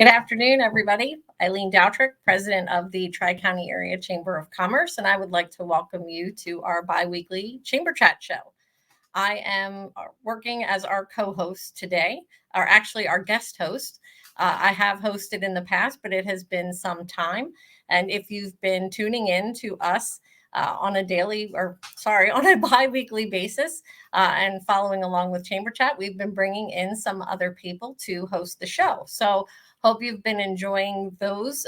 Good afternoon, everybody. Eileen Dautrich, President of the TriCounty Area Chamber of Commerce, and I would like to welcome you to our biweekly Chamber Chat show. I am working as our co-host today, or actually our guest host. I have hosted in the past, but it has been some time. And if you've been tuning in to us on a bi-weekly basis and following along with Chamber Chat, we've been bringing in some other people to host the show. So hope you've been enjoying those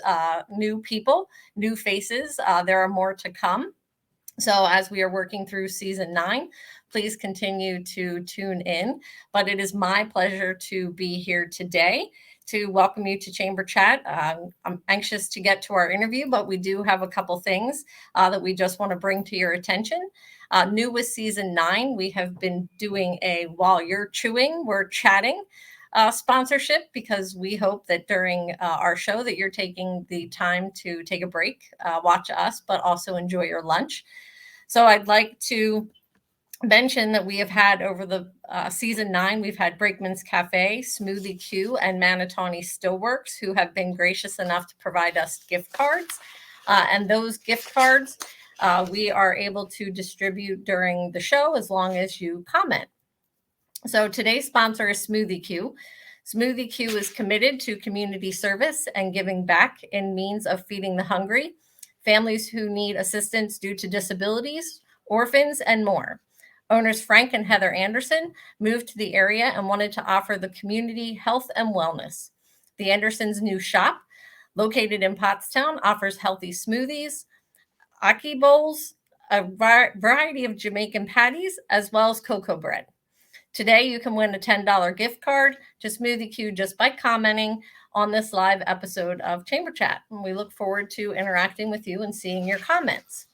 new people, new faces. There are more to come. So as we are working through season 9, please continue to tune in. But it is my pleasure to be here today to welcome you to Chamber Chat. I'm anxious to get to our interview, but we do have a couple things that we just want to bring to your attention. New with season 9, we have been doing a While You're Chewing, We're Chatting sponsorship, because we hope that during our show that you're taking the time to take a break, watch us, but also enjoy your lunch. So I'd like to mention that we have had over the season 9, we've had Brakeman's Cafe, Smoothie Q, and Manatawny Stillworks, who have been gracious enough to provide us gift cards. And those gift cards we are able to distribute during the show as long as you comment. So today's sponsor is Smoothie Q. Smoothie Q is committed to community service and giving back in means of feeding the hungry, families who need assistance due to disabilities, orphans, and more. Owners Frank and Heather Anderson moved to the area and wanted to offer the community health and wellness. The Andersons' new shop, located in Pottstown, offers healthy smoothies, ackee bowls, a variety of Jamaican patties, as well as cocoa bread. Today, you can win a $10 gift card to Smoothie Q just by commenting on this live episode of Chamber Chat. And we look forward to interacting with you and seeing your comments.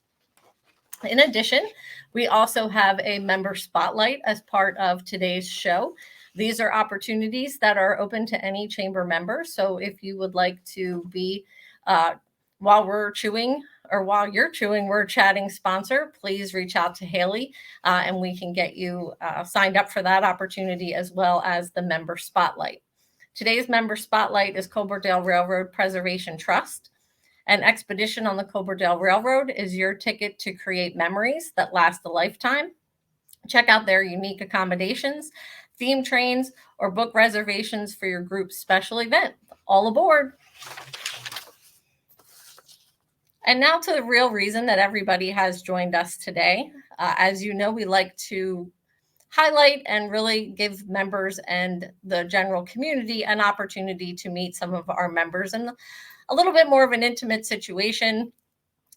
In addition, we also have a member spotlight as part of today's show. These are opportunities that are open to any chamber member. So if you would like to be while you're chewing, we're chatting sponsor, please reach out to Haley and we can get you signed up for that opportunity, as well as the member spotlight. Today's member spotlight is Cobledale Railroad Preservation Trust. An expedition on the Cobledale Railroad is your ticket to create memories that last a lifetime. Check out their unique accommodations, theme trains, or book reservations for your group's special event. All aboard. And now to the real reason that everybody has joined us today. As you know, we like to highlight and really give members and the general community an opportunity to meet some of our members in a little bit more of an intimate situation.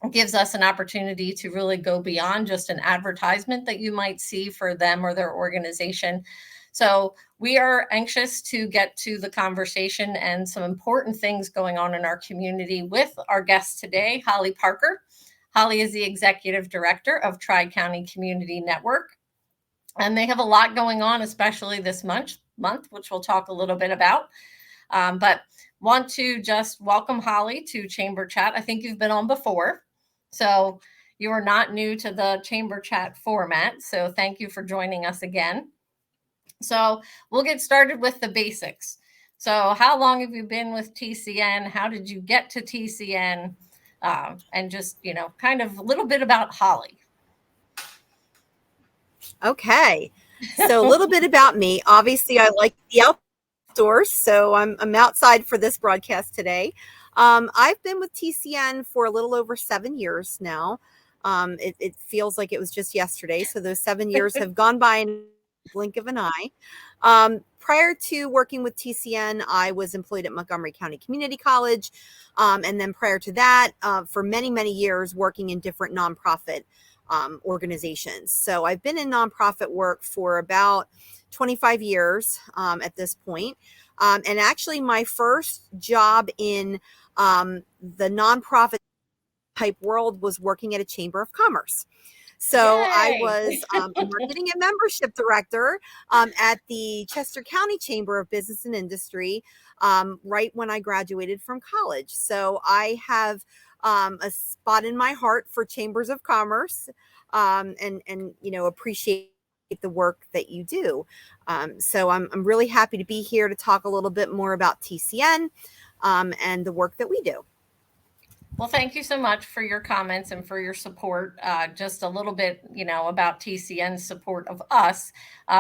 It gives us an opportunity to really go beyond just an advertisement that you might see for them or their organization. So we are anxious to get to the conversation and some important things going on in our community with our guest today, Holly Parker. Holly is the Executive Director of TriCounty Community Network. And they have a lot going on, especially this month, which we'll talk a little bit about. But want to just welcome Holly to Chamber Chat. I think you've been on before, so you are not new to the Chamber Chat format. So thank you for joining us again. So we'll get started with the basics. So how long have you been with TCN? How did you get to TCN? And just, kind of a little bit about Holly. Okay. So a little bit about me. Obviously, I like the outdoors, so I'm outside for this broadcast today. I've been with TCN for a little over 7 years now. It feels like it was just yesterday. So those 7 years have gone by in a blink of an eye. Prior to working with TCN, I was employed at Montgomery County Community College. And then prior to that, for many, many years, working in different nonprofit organizations. So I've been in nonprofit work for about 25 years at this point. And actually my first job in the nonprofit type world was working at a chamber of commerce. So Yay! I was a marketing and membership director at the Chester County Chamber of Business and Industry right when I graduated from college. So I have a spot in my heart for chambers of commerce and appreciate the work that you do. So I'm really happy to be here to talk a little bit more about TCN. and the work that we do. Well, thank you so much for your comments and for your support. Just a little bit, about TCN's support of us.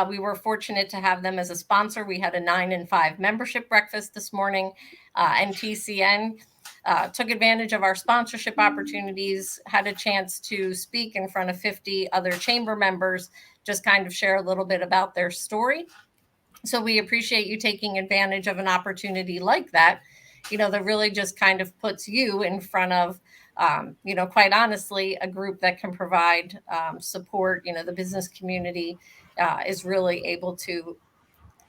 We were fortunate to have them as a sponsor. We had a 9 and 5 membership breakfast this morning, and TCN took advantage of our sponsorship opportunities, had a chance to speak in front of 50 other chamber members, just kind of share a little bit about their story. So we appreciate you taking advantage of an opportunity like that, that really just kind of puts you in front of, quite honestly, a group that can provide support. The business community is really able to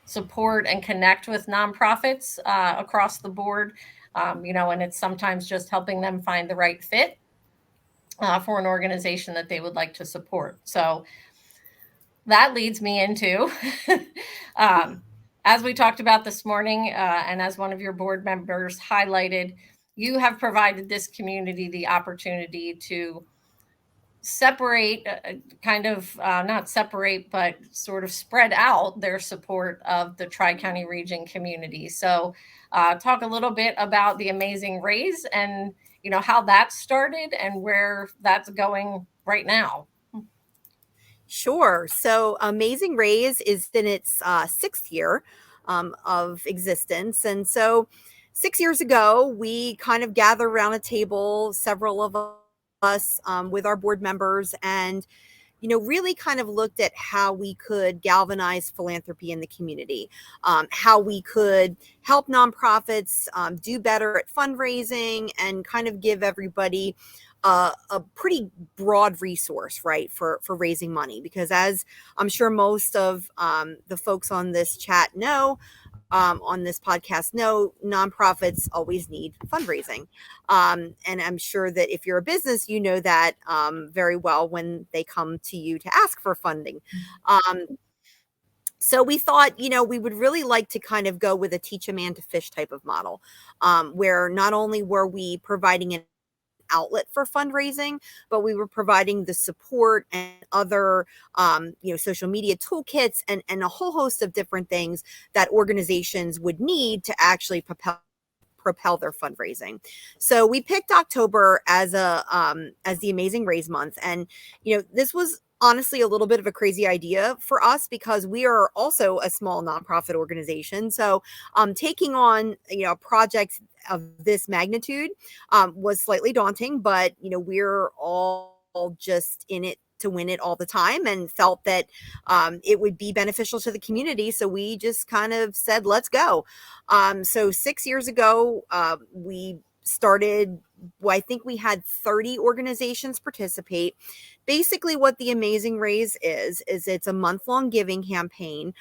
support and connect with nonprofits across the board, and it's sometimes just helping them find the right fit for an organization that they would like to support. So that leads me into as we talked about this morning, and as one of your board members highlighted, you have provided this community the opportunity to separate, not separate, but sort of spread out their support of the Tri-County region community. So talk a little bit about the Amazing Race and, how that started and where that's going right now. Sure. So Amazing Race is in its 6th year of existence. And so 6 years ago, we kind of gathered around a table, several of us with our board members, and really kind of looked at how we could galvanize philanthropy in the community, how we could help nonprofits do better at fundraising, and kind of give everybody a pretty broad resource, right, for raising money. Because as I'm sure most of the folks on this chat know, on this podcast know, nonprofits always need fundraising. And I'm sure that if you're a business, you know that very well when they come to you to ask for funding. So we thought, we would really like to kind of go with a teach a man to fish type of model, where not only were we providing an outlet for fundraising, but we were providing the support and other, social media toolkits and a whole host of different things that organizations would need to actually propel their fundraising. So we picked October as the Amazing Race month, and this was honestly a little bit of a crazy idea for us because we are also a small nonprofit organization. So taking on a project of this magnitude was slightly daunting, but we're all just in it to win it all the time, and felt that it would be beneficial to the community. So we just kind of said, let's go. So 6 years ago, we started, I think we had 30 organizations participate. Basically what the Amazing Race is it's a month-long giving campaign,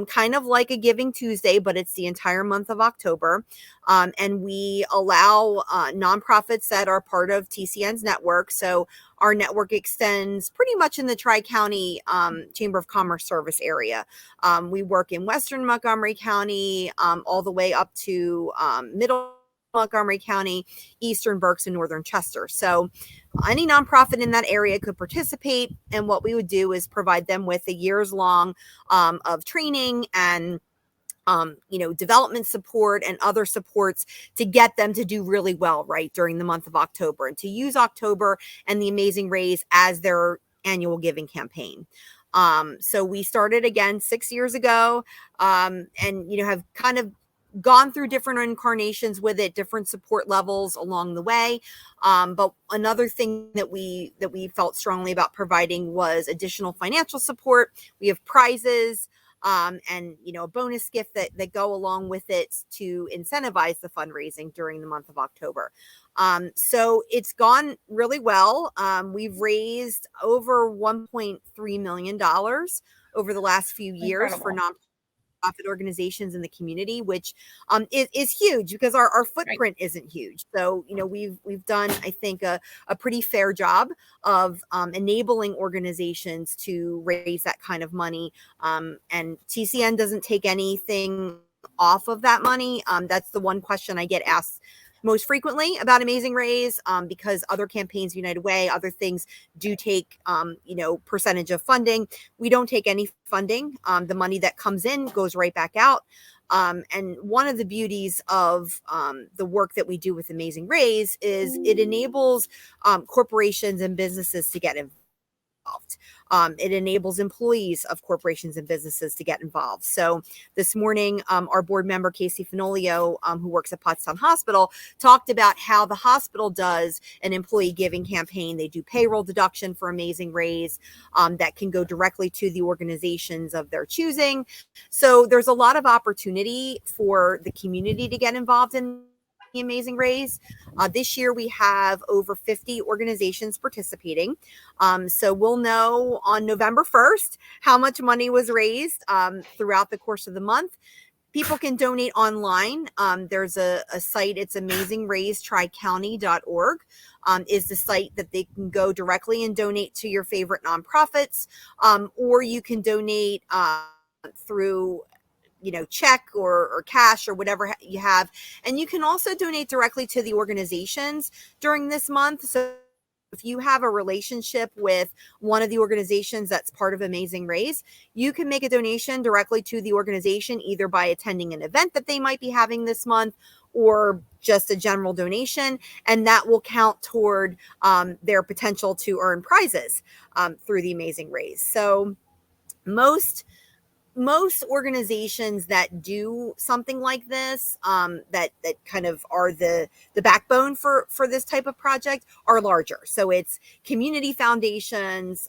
kind of like a Giving Tuesday, but it's the entire month of October. And we allow nonprofits that are part of TCN's network. So our network extends pretty much in the Tri-County Chamber of Commerce service area. We work in Western Montgomery County, all the way up to Middle Montgomery County, Eastern Berks, and Northern Chester. So any nonprofit in that area could participate. And what we would do is provide them with a years long of training and development support and other supports to get them to do really well, right, during the month of October, and to use October and the Amazing Race as their annual giving campaign. So we started again 6 years ago, and have kind of gone through different incarnations with it, different support levels along the way. But another thing that we felt strongly about providing was additional financial support. We have prizes, and a bonus gift that go along with it to incentivize the fundraising during the month of October. So it's gone really well. We've raised over $1.3 million over the last few years. Incredible. For nonprofit organizations in the community, which is huge because our footprint isn't huge. So we've done, I think, a pretty fair job of enabling organizations to raise that kind of money, and TCN doesn't take anything off of that money. That's the one question I get asked most frequently about Amazing Race, because other campaigns, United Way, other things do take, percentage of funding. We don't take any funding. The money that comes in goes right back out. And one of the beauties of the work that we do with Amazing Race is it enables corporations and businesses to get involved. It enables employees of corporations and businesses to get involved. So this morning, our board member, Casey Finolio, who works at Pottstown Hospital, talked about how the hospital does an employee giving campaign. They do payroll deduction for Amazing Race that can go directly to the organizations of their choosing. So there's a lot of opportunity for the community to get involved in the Amazing Race. This year we have over 50 organizations participating. So we'll know on November 1st how much money was raised throughout the course of the month. People can donate online. There's a site, it's AmazingRaceTriCounty.org is the site that they can go directly and donate to your favorite nonprofits, or you can donate through check or cash or whatever you have. And you can also donate directly to the organizations during this month. So if you have a relationship with one of the organizations that's part of Amazing Race, you can make a donation directly to the organization, either by attending an event that they might be having this month or just a general donation. And that will count toward their potential to earn prizes through the Amazing Race. So most organizations that do something like this, that kind of are the backbone for this type of project, are larger. So it's community foundations.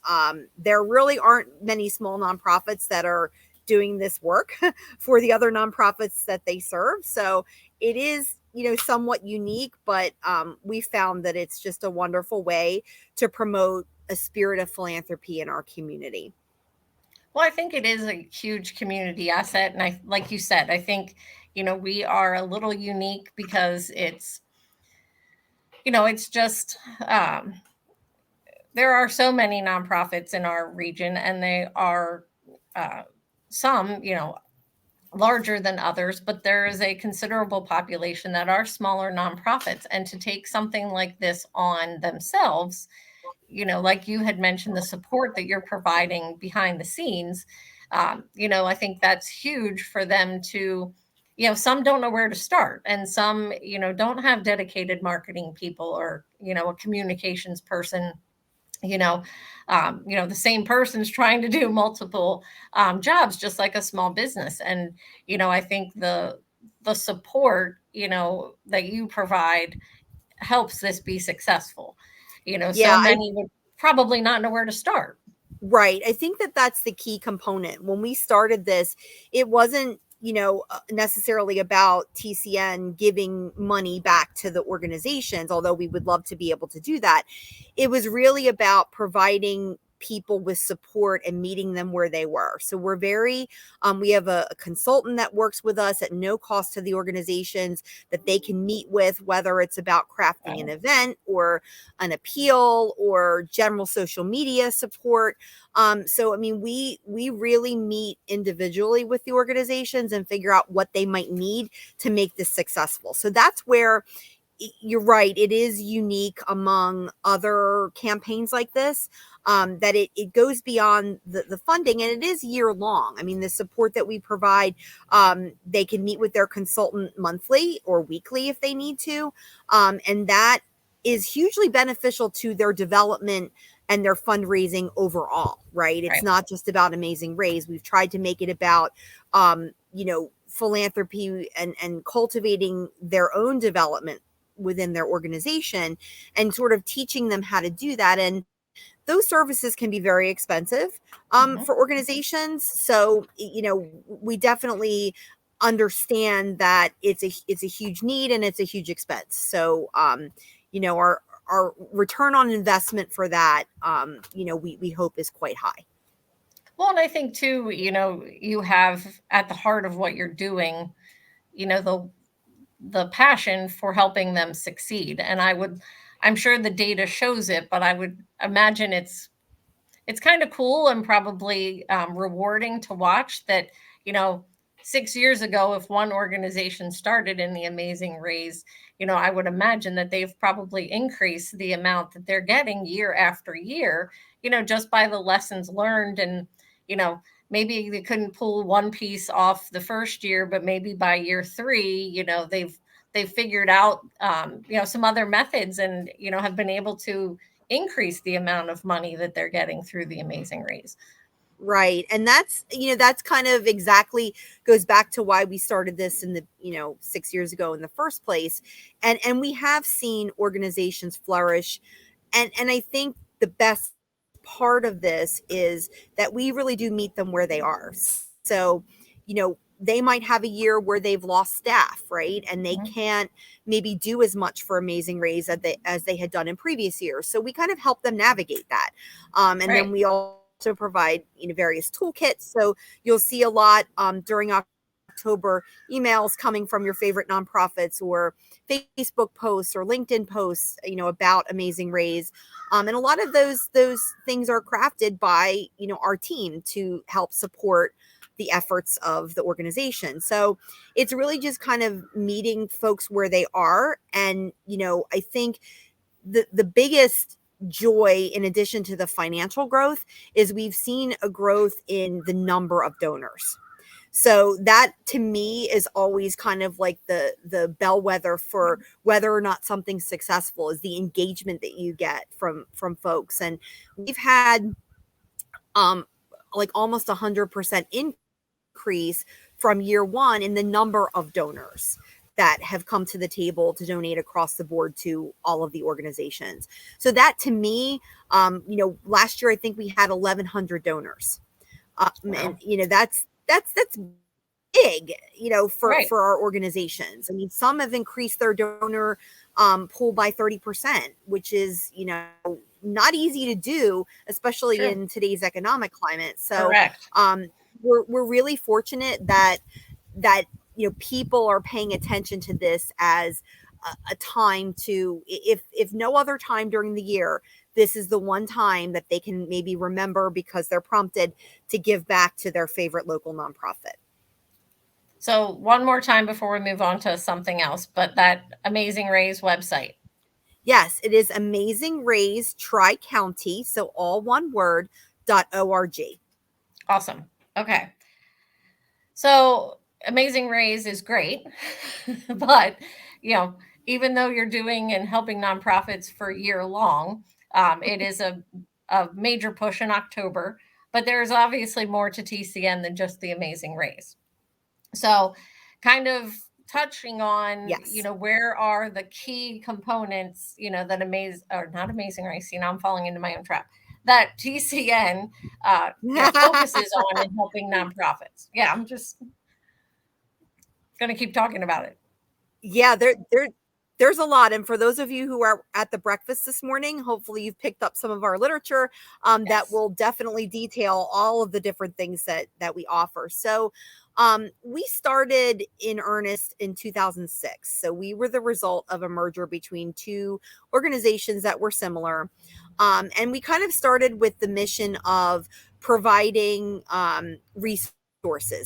There really aren't many small nonprofits that are doing this work for the other nonprofits that they serve. So it is, somewhat unique, but we found that it's just a wonderful way to promote a spirit of philanthropy in our community. Well, I think it is a huge community asset. And like you said, I think, we are a little unique because it's just, there are so many nonprofits in our region, and they are some, larger than others, but there is a considerable population that are smaller nonprofits. And to take something like this on themselves, like you had mentioned, the support that you're providing behind the scenes, I think that's huge for them to, some don't know where to start, and some, don't have dedicated marketing people or, a communications person. The same person's trying to do multiple jobs, just like a small business. And, I think the support, that you provide helps this be successful. So many would probably not know where to start. Right. I think that that's the key component. When we started this, it wasn't, necessarily about TCN giving money back to the organizations, although we would love to be able to do that. It was really about providing people with support and meeting them where they were. So we're very, we have a consultant that works with us at no cost to the organizations that they can meet with, whether it's about crafting an event or an appeal or general social media support. So, we really meet individually with the organizations and figure out what they might need to make this successful. So that's where you're right. It is unique among other campaigns like this, that it goes beyond the funding, and it is year long. The support that we provide, they can meet with their consultant monthly or weekly if they need to. And that is hugely beneficial to their development and their fundraising overall, right? It's not just about Amazing Race. We've tried to make it about, philanthropy and cultivating their own development within their organization and sort of teaching them how to do that. And those services can be very expensive for organizations. So, we definitely understand that it's a huge need and it's a huge expense. So, our return on investment for that, we hope is quite high. Well, and I think too, you have at the heart of what you're doing, the passion for helping them succeed. And I'm sure the data shows it, but I would imagine it's kind of cool and probably rewarding to watch that, 6 years ago, if one organization started in the Amazing Race, I would imagine that they've probably increased the amount that they're getting year after year, just by the lessons learned and, maybe they couldn't pull one piece off the first year, but maybe by year 3, they've figured out, some other methods and, have been able to increase the amount of money that they're getting through the Amazing Race. Right. And that's kind of exactly goes back to why we started this in the, 6 years ago in the first place. And we have seen organizations flourish. And I think the best part of this is that we really do meet them where they are. So, they might have a year where they've lost staff, right? And they can't maybe do as much for Amazing Race as they had done in previous years. So we kind of help them navigate that. And then we also provide various toolkits. So you'll see a lot during October emails coming from your favorite nonprofits or Facebook posts or LinkedIn posts, about Amazing Race. And a lot of those things are crafted by, our team to help support the efforts of the organization. So it's really just kind of meeting folks where they are. And, I think the biggest joy, in addition to the financial growth, is we've seen a growth in the number of donors. So that to me is always kind of like the bellwether for whether or not something's successful, is the engagement that you get from folks. And we've had like almost 100% increase from year 1 in the number of donors that have come to the table to donate across the board to all of the organizations. So that to me, last year I think we had 1,100 donors, and that's big, for our organizations. I mean, some have increased their donor pool by 30%, which is not easy to do, especially in today's economic climate. So we're really fortunate that people are paying attention to this as a time to, if no other time during the year, this is the one time that they can maybe remember because they're prompted to give back to their favorite local nonprofit. So one more time before we move on to something else, but that Amazing Race website. Yes, it is Amazing Race TriCounty, so all one word, .org. Awesome. Okay. So Amazing Race is great, but even though you're doing and helping nonprofits for a year long, it is a major push in October, but there's obviously more to TCN than just the Amazing Race. So kind of touching on, where are the key components, that not Amazing Race, I'm falling into my own trap, that TCN focuses on in helping nonprofits. Yeah, I'm just going to keep talking about it. Yeah, there's a lot. And for those of you who are at the breakfast this morning, hopefully you've picked up some of our literature that will definitely detail all of the different things that we offer. So we started in earnest in 2006. So we were the result of a merger between two organizations that were similar. And we kind of started with the mission of providing resources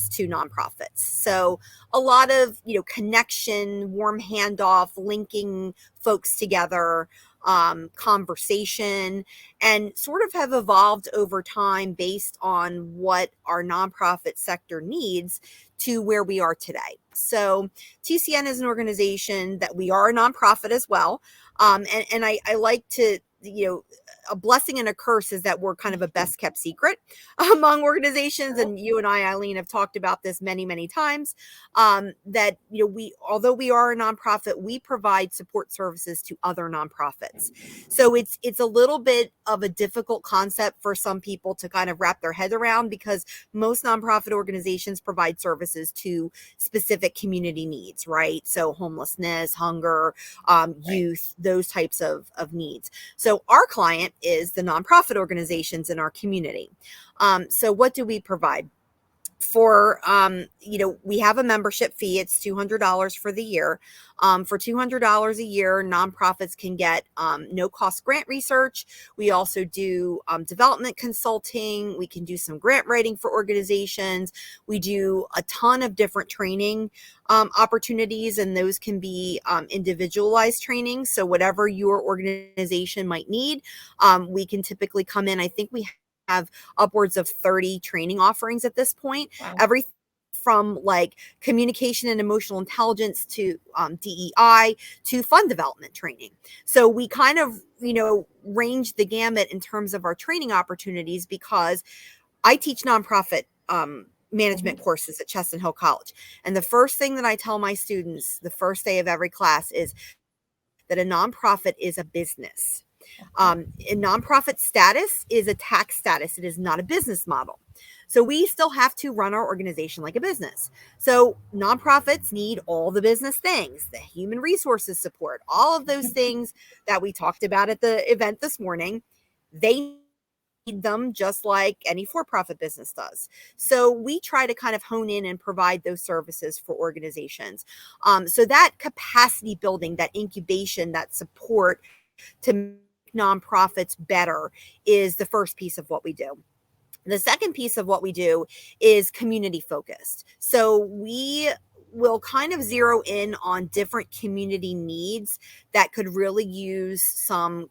to nonprofits. So a lot of, connection, warm handoff, linking folks together, conversation, and sort of have evolved over time based on what our nonprofit sector needs to where we are today. So TCN is an organization that we are a nonprofit as well. And I like to, a blessing and a curse is that we're kind of a best kept secret among organizations. And you and I, Eileen, have talked about this many, many times, that, although we are a nonprofit, we provide support services to other nonprofits. So it's a little bit of a difficult concept for some people to kind of wrap their head around, because most nonprofit organizations provide services to specific community needs, right? So homelessness, hunger, youth, those types of needs. So our client is the nonprofit organizations in our community. So what do we provide? For, we have a membership fee. It's $200 for the year. For $200 a year, nonprofits can get no cost grant research. We also do development consulting. We can do some grant writing for organizations. We do a ton of different training opportunities, and those can be individualized training. So whatever your organization might need, we can typically come in. I think we have upwards of 30 training offerings at this point. Wow. Everything from like communication and emotional intelligence to DEI to fund development training. So we kind of, range the gamut in terms of our training opportunities, because I teach nonprofit management courses at Chestnut Hill College. And the first thing that I tell my students the first day of every class is that a nonprofit is a business. A nonprofit status is a tax status. It is not a business model. So we still have to run our organization like a business. So nonprofits need all the business things, the human resources support, all of those things that we talked about at the event this morning. They need them just like any for-profit business does. So we try to kind of hone in and provide those services for organizations. So that capacity building, that incubation, that support to make nonprofits better is the first piece of what we do. The second piece of what we do is community focused. So we will kind of zero in on different community needs that could really use some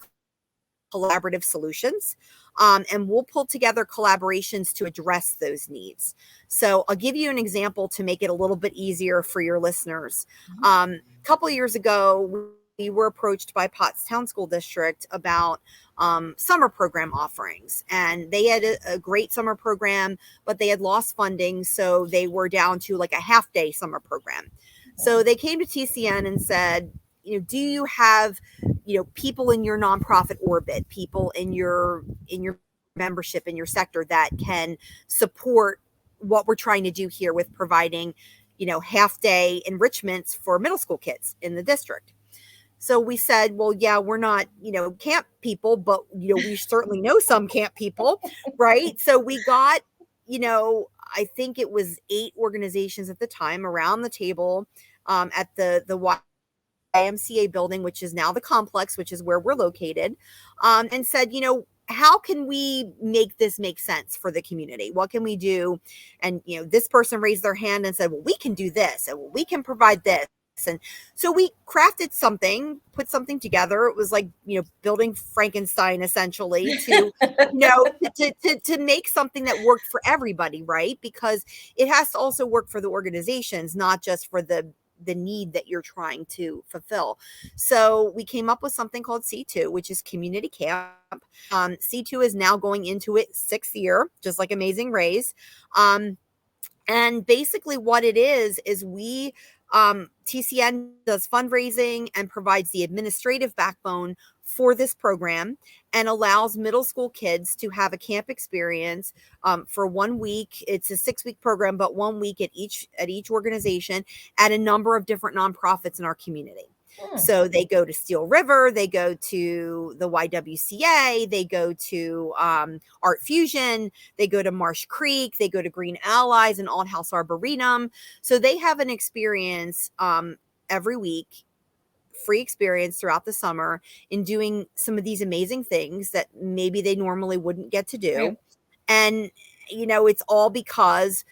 collaborative solutions. And we'll pull together collaborations to address those needs. So I'll give you an example to make it a little bit easier for your listeners. A couple years ago, we were approached by Pottstown School District about summer program offerings. And they had a great summer program, but they had lost funding. So they were down to like a half-day summer program. So they came to TCN and said, do you have, people in your nonprofit orbit, people in your membership, in your sector that can support what we're trying to do here with providing, half-day enrichments for middle school kids in the district? So we said, well, yeah, we're not, camp people, but, we certainly know some camp people, right? So we got, I think it was 8 organizations at the time around the table at the YMCA building, which is now the complex, which is where we're located, and said, how can we make this make sense for the community? What can we do? And, this person raised their hand and said, well, we can do this, and we can provide this. And so we crafted something, put something together. It was like, building Frankenstein essentially to, to make something that worked for everybody, right? Because it has to also work for the organizations, not just for the need that you're trying to fulfill. So we came up with something called C2, which is Community Camp. C2 is now going into its 6th year, just like Amazing Race. And basically what it is we TCN does fundraising and provides the administrative backbone for this program and allows middle school kids to have a camp experience for 1 week. It's a 6-week program, but 1 week at each organization at a number of different nonprofits in our community. So they go to Steel River, they go to the YWCA, they go to Art Fusion, they go to Marsh Creek, they go to Green Allies and Alt House Arboretum. So they have an experience every week, free experience throughout the summer in doing some of these amazing things that maybe they normally wouldn't get to do. Right. And, it's all because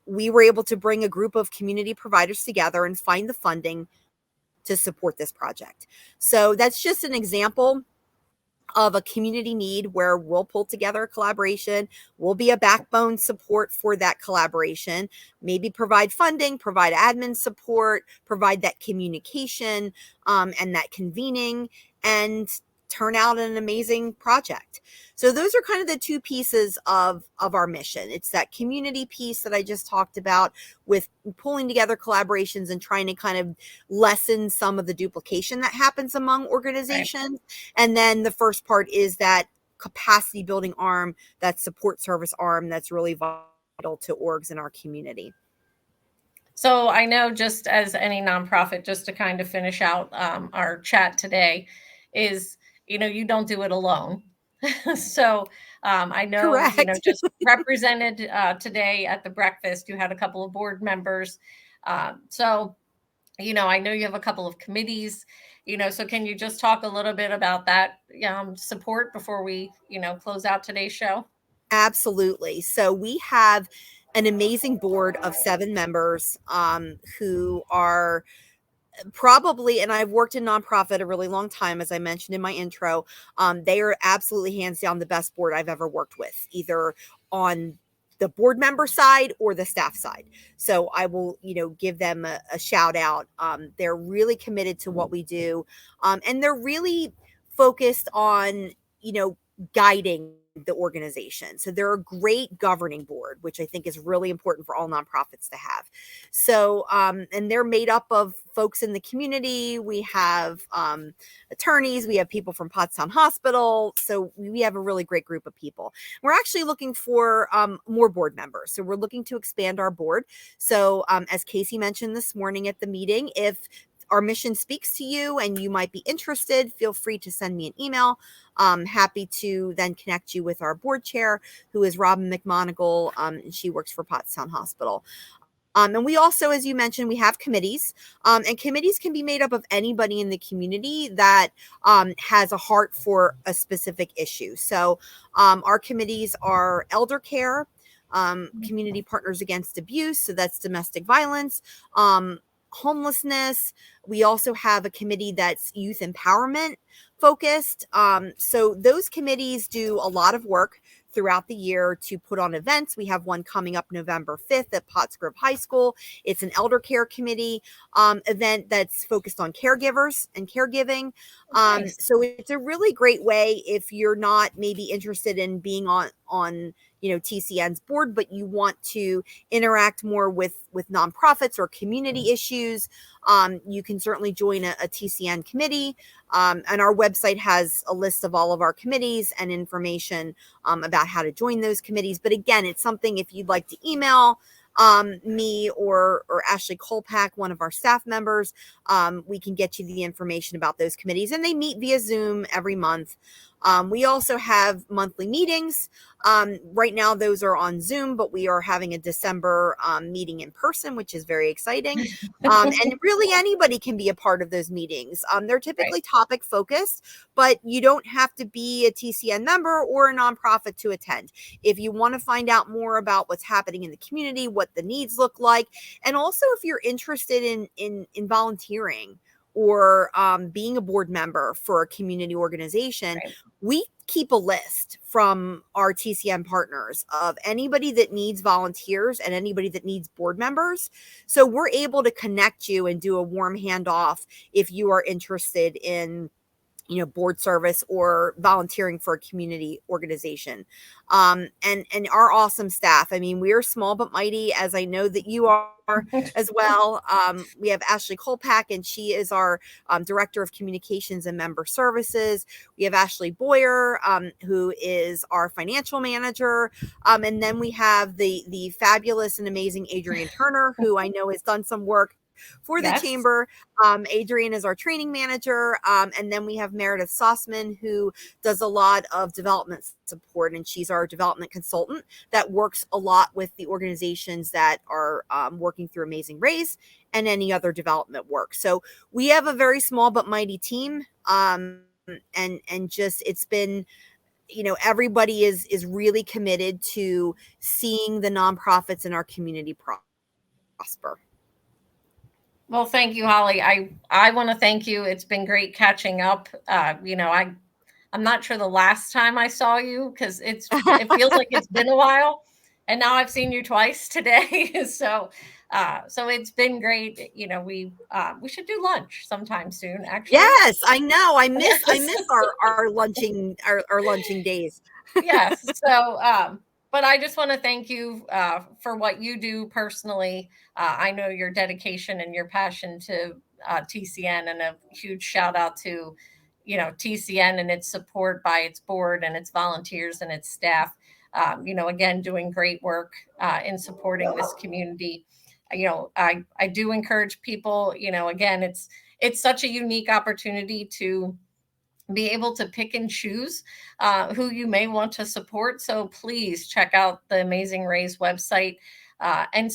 we were able to bring a group of community providers together and find the funding to support this project. So that's just an example of a community need where we'll pull together a collaboration. We'll be a backbone support for that collaboration, maybe provide funding, provide admin support, provide that communication and that convening, and turn out an amazing project. So those are kind of the 2 pieces of our mission. It's that community piece that I just talked about with pulling together collaborations and trying to kind of lessen some of the duplication that happens among organizations. Right. And then the first part is that capacity building arm, that support service arm that's really vital to orgs in our community. So I know, just as any nonprofit, just to kind of finish out our chat today, is, you don't do it alone. So I know, Correct. Just represented today at the breakfast, you had a couple of board members. So, I know you have a couple of committees, so can you just talk a little bit about that support before we, close out today's show? Absolutely. So we have an amazing board of 7 members who are Probably, and I've worked in nonprofit a really long time, as I mentioned in my intro. They are absolutely hands down the best board I've ever worked with, either on the board member side or the staff side. So I will, give them a shout out. They're really committed to what we do, and they're really focused on, guiding the organization. So they're a great governing board, which I think is really important for all nonprofits to have. So, and they're made up of folks in the community. We have attorneys, we have people from Pottstown Hospital. So we have a really great group of people. We're actually looking for more board members. So we're looking to expand our board. So as Casey mentioned this morning at the meeting, if our mission speaks to you and you might be interested, feel free to send me an email. Happy to then connect you with our board chair, who is Robin McMonigal, and she works for Pottstown Hospital. And we also, as you mentioned, we have committees, and committees can be made up of anybody in the community that has a heart for a specific issue. So our committees are elder care, community partners against abuse, so that's domestic violence, homelessness. We also have a committee that's youth empowerment focused. So those committees do a lot of work throughout the year to put on events. We have one coming up November 5th at Pottsgrove High School. It's an elder care committee event that's focused on caregivers and caregiving. Nice. So it's a really great way if you're not maybe interested in being on TCN's board, but you want to interact more with nonprofits or community issues. You can certainly join a TCN committee. And our website has a list of all of our committees and information about how to join those committees. But again, it's something if you'd like to email me or Ashley Kolpak, one of our staff members, we can get you the information about those committees. And they meet via Zoom every month. We also have monthly meetings. Right now, those are on Zoom, but we are having a December meeting in person, which is very exciting. And really, anybody can be a part of those meetings. They're typically topic focused, but you don't have to be a TCN member or a nonprofit to attend. If you want to find out more about what's happening in the community, what the needs look like, and also if you're interested in volunteering or being a board member for a community organization, we keep a list from our TCN partners of anybody that needs volunteers and anybody that needs board members. So we're able to connect you and do a warm handoff if you are interested in board service or volunteering for a community organization. And our awesome staff. I mean, we are small but mighty, as I know that you are as well. We have Ashley Kolpak, and she is our Director of Communications and Member Services. We have Ashley Boyer, who is our Financial Manager. And then we have the fabulous and amazing Adrienne Turner, who I know has done some work for the chamber. Adrienne is our training manager. And then we have Meredith Sossman, who does a lot of development support, and she's our development consultant that works a lot with the organizations that are working through Amazing Race and any other development work. So we have a very small but mighty team. And just, it's been, everybody is really committed to seeing the nonprofits in our community prosper. Well, thank you, Holly. I want to thank you. It's been great catching up. I'm not sure the last time I saw you because it feels like it's been a while, and now I've seen you twice today. So it's been great. We should do lunch sometime soon. Actually, yes, I know. I miss our lunching days. Yes. So, but I just want to thank you for what you do personally. I know your dedication and your passion to TCN, and a huge shout out to, TCN and its support by its board and its volunteers and its staff. Again, doing great work in supporting this community. I do encourage people, again, it's such a unique opportunity to be able to pick and choose who you may want to support. So please check out the Amazing Race website and,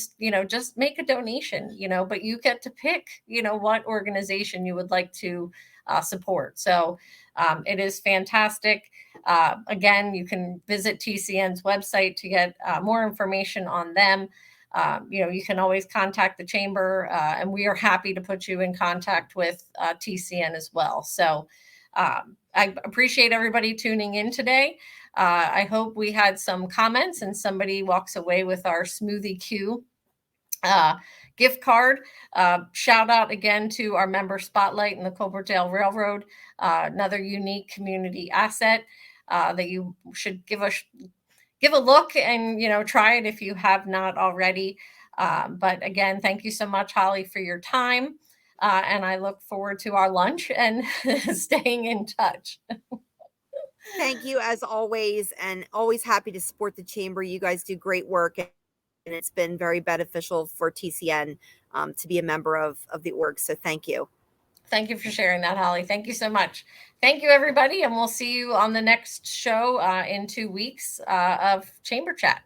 just make a donation, but you get to pick, what organization you would like to support. So it is fantastic. Again, you can visit TCN's website to get more information on them. You can always contact the chamber, and we are happy to put you in contact with TCN as well. So I appreciate everybody tuning in today. I hope we had some comments and somebody walks away with our Smoothie Q gift card. Shout out again to our member spotlight in the Cobledale Railroad, another unique community asset that you should give a look and try it if you have not already. But again, thank you so much, Holly, for your time. And I look forward to our lunch and staying in touch. Thank you as always, and always happy to support the chamber. You guys do great work, and it's been very beneficial for TCN to be a member of the org. So thank you. Thank you for sharing that, Holly. Thank you so much. Thank you, everybody. And we'll see you on the next show in 2 weeks of Chamber Chat.